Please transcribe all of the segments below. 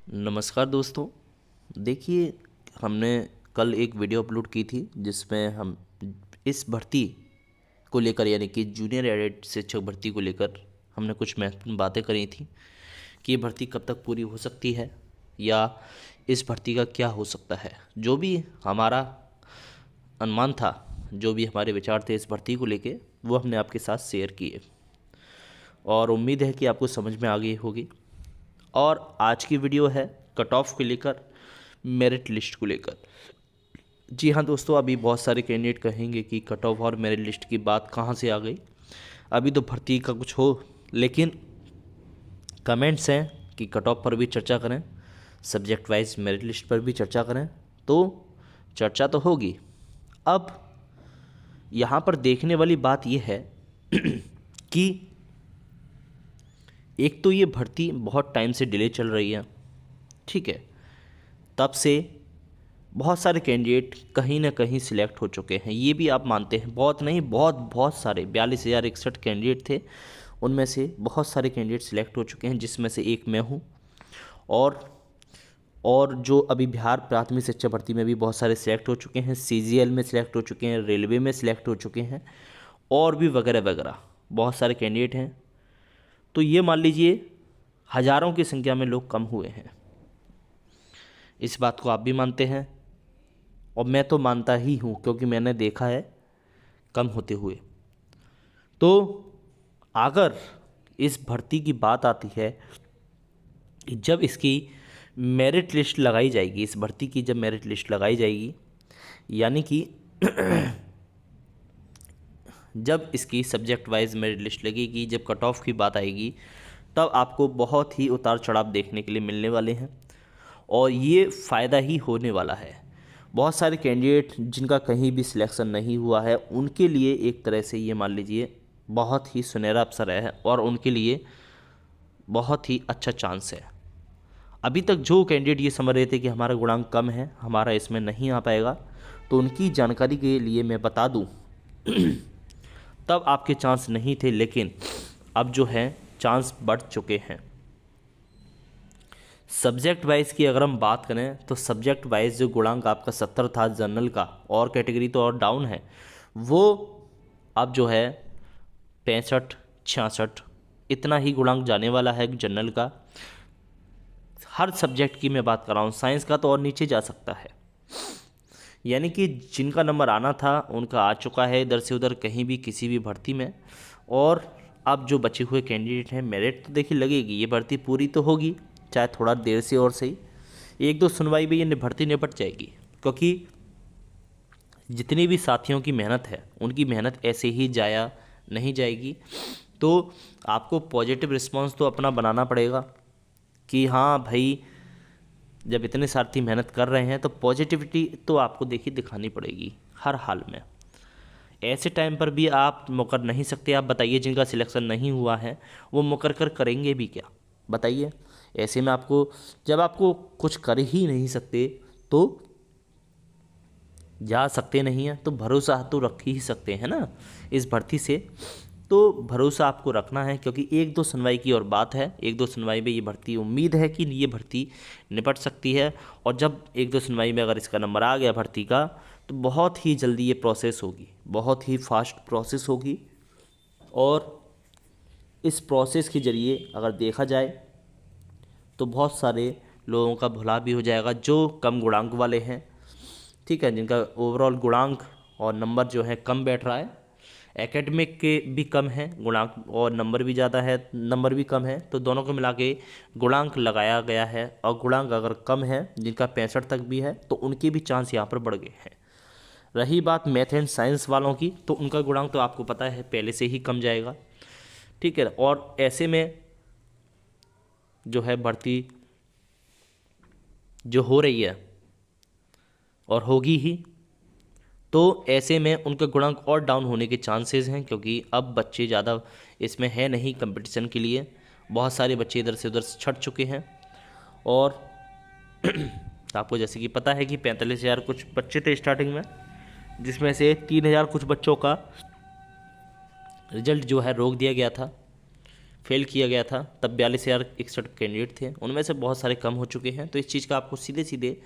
नमस्कार दोस्तों। देखिए, हमने कल एक वीडियो अपलोड की थी जिसमें हम इस भर्ती को लेकर यानी कि जूनियर एडेड शिक्षक भर्ती को लेकर हमने कुछ महत्वपूर्ण बातें करी थी कि ये भर्ती कब तक पूरी हो सकती है या इस भर्ती का क्या हो सकता है। जो भी हमारा अनुमान था, जो भी हमारे विचार थे इस भर्ती को लेके, वो हमने आपके साथ शेयर किए और उम्मीद है कि आपको समझ में आ गई होगी। और आज की वीडियो है कट ऑफ को लेकर, मेरिट लिस्ट को लेकर। जी हाँ दोस्तों, अभी बहुत सारे कैंडिडेट कहेंगे कि कट ऑफ और मेरिट लिस्ट की बात कहाँ से आ गई। अभी तो भर्ती का कुछ हो, लेकिन कमेंट्स हैं कि कट ऑफ पर भी चर्चा करें, सब्जेक्ट वाइज मेरिट लिस्ट पर भी चर्चा करें, तो चर्चा तो होगी। अब यहाँ पर देखने वाली बात यह है कि एक तो ये भर्ती बहुत टाइम से डिले चल रही है, ठीक है। तब से बहुत सारे कैंडिडेट कहीं ना कहीं सिलेक्ट हो चुके हैं, ये भी आप मानते हैं। बहुत नहीं, बहुत बहुत सारे 42,061 कैंडिडेट थे, उनमें से बहुत सारे कैंडिडेट सिलेक्ट हो चुके हैं, जिसमें से एक मैं हूँ। और जो अभी बिहार प्राथमिक शिक्षा भर्ती में भी बहुत सारे सिलेक्ट हो चुके हैं, सीजीएल में सिलेक्ट हो चुके हैं, रेलवे में सिलेक्ट हो चुके हैं, और भी वगैरह वगैरह बहुत सारे कैंडिडेट हैं। तो ये मान लीजिए हज़ारों की संख्या में लोग कम हुए हैं। इस बात को आप भी मानते हैं और मैं तो मानता ही हूँ, क्योंकि मैंने देखा है कम होते हुए। तो अगर इस भर्ती की बात आती है, जब इसकी मेरिट लिस्ट लगाई जाएगी, इस भर्ती की जब मेरिट लिस्ट लगाई जाएगी, यानी कि जब इसकी सब्जेक्ट वाइज मेरिट लिस्ट लगेगी, जब कट ऑफ की बात आएगी, तब आपको बहुत ही उतार चढ़ाव देखने के लिए मिलने वाले हैं और ये फ़ायदा ही होने वाला है। बहुत सारे कैंडिडेट जिनका कहीं भी सिलेक्शन नहीं हुआ है, उनके लिए एक तरह से ये मान लीजिए बहुत ही सुनहरा अवसर है और उनके लिए बहुत ही अच्छा चांस है। अभी तक जो कैंडिडेट ये समझ रहे थे कि हमारा गुणांक कम है, हमारा इसमें नहीं आ पाएगा, तो उनकी जानकारी के लिए मैं बता दूं तब आपके चांस नहीं थे, लेकिन अब जो है चांस बढ़ चुके हैं। सब्जेक्ट वाइज की अगर हम बात करें तो सब्जेक्ट वाइज जो गुणांक आपका 70 था जनरल का, और कैटेगरी तो और डाउन है, वो अब जो है 65 66 इतना ही गुणांक जाने वाला है जनरल का। हर सब्जेक्ट की मैं बात कर रहा हूँ, साइंस का तो और नीचे जा सकता है। यानी कि जिनका नंबर आना था उनका आ चुका है इधर से उधर कहीं भी किसी भी भर्ती में। और अब जो बचे हुए कैंडिडेट हैं, मेरिट तो देखिए लगेगी, ये भर्ती पूरी तो होगी, चाहे थोड़ा देर से और सही। एक दो सुनवाई में ये भर्ती निपट जाएगी, क्योंकि जितनी भी साथियों की मेहनत है उनकी मेहनत ऐसे ही जाया नहीं जाएगी। तो आपको पॉजिटिव रिस्पांस तो अपना बनाना पड़ेगा कि हाँ भाई, जब इतने साथी मेहनत कर रहे हैं तो पॉजिटिविटी तो आपको देखिए दिखानी पड़ेगी हर हाल में। ऐसे टाइम पर भी आप मुकर नहीं सकते। आप बताइए, जिनका सिलेक्शन नहीं हुआ है वो मुकर कर करेंगे भी क्या, बताइए। ऐसे में आपको, जब आपको कुछ कर ही नहीं सकते तो जा सकते नहीं हैं, तो भरोसा तो रख ही सकते हैं ना इस भर्ती से। तो भरोसा आपको रखना है, क्योंकि एक दो सुनवाई की और बात है, एक दो सुनवाई में ये भर्ती, उम्मीद है कि ये भर्ती निपट सकती है। और जब एक दो सुनवाई में अगर इसका नंबर आ गया भर्ती का, तो बहुत ही जल्दी ये प्रोसेस होगी, बहुत ही फास्ट प्रोसेस होगी। और इस प्रोसेस के ज़रिए अगर देखा जाए तो बहुत सारे लोगों का भला भी हो जाएगा, जो कम गुणांक वाले हैं, ठीक है, जिनका ओवरऑल गुणांक और नंबर जो है कम बैठ रहा है। एकेडमिक के भी कम है गुणांक और नंबर भी ज़्यादा है, नंबर भी कम है, तो दोनों को मिला के गुणांक लगाया गया है। और गुणांक अगर कम है, जिनका 65 तक भी है, तो उनके भी चांस यहाँ पर बढ़ गए हैं। रही बात मैथ एंड साइंस वालों की, तो उनका गुणांक तो आपको पता है पहले से ही कम जाएगा, ठीक है। और ऐसे में जो है भर्ती जो हो रही है और होगी ही, तो ऐसे में उनके गुणांक और डाउन होने के चांसेस हैं, क्योंकि अब बच्चे ज़्यादा इसमें है नहीं कंपटीशन के लिए। बहुत सारे बच्चे इधर से उधर छट चुके हैं। और आपको जैसे कि पता है कि 45,000 कुछ बच्चे थे स्टार्टिंग में, जिसमें से 3,000 कुछ बच्चों का रिजल्ट जो है रोक दिया गया था, फेल किया गया था, तब 42,061 कैंडिडेट थे, उनमें से बहुत सारे कम हो चुके हैं। तो इस चीज़ का आपको सीधे सीधे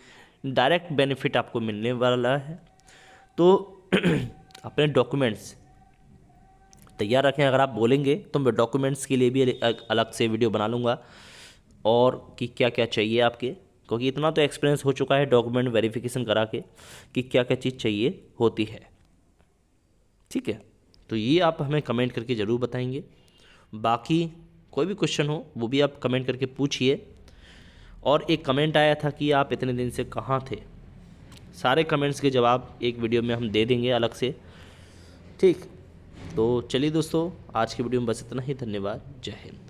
डायरेक्ट बेनिफिट आपको मिलने वाला है। तो अपने डॉक्यूमेंट्स तैयार रखें। अगर आप बोलेंगे तो मैं डॉक्यूमेंट्स के लिए भी अलग से वीडियो बना लूँगा, और कि क्या क्या चाहिए आपके, क्योंकि इतना तो एक्सपीरियंस हो चुका है डॉक्यूमेंट वेरिफिकेशन करा के कि क्या क्या चीज़ चाहिए होती है। ठीक है, तो ये आप हमें कमेंट करके ज़रूर बताएंगे। बाकी कोई भी क्वेश्चन हो वो भी आप कमेंट करके पूछिए। और एक कमेंट आया था कि आप इतने दिन से कहाँ थे, सारे कमेंट्स के जवाब एक वीडियो में हम दे देंगे अलग से। ठीक, तो चलिए दोस्तों, आज की वीडियो में बस इतना ही। धन्यवाद, जय हिंद।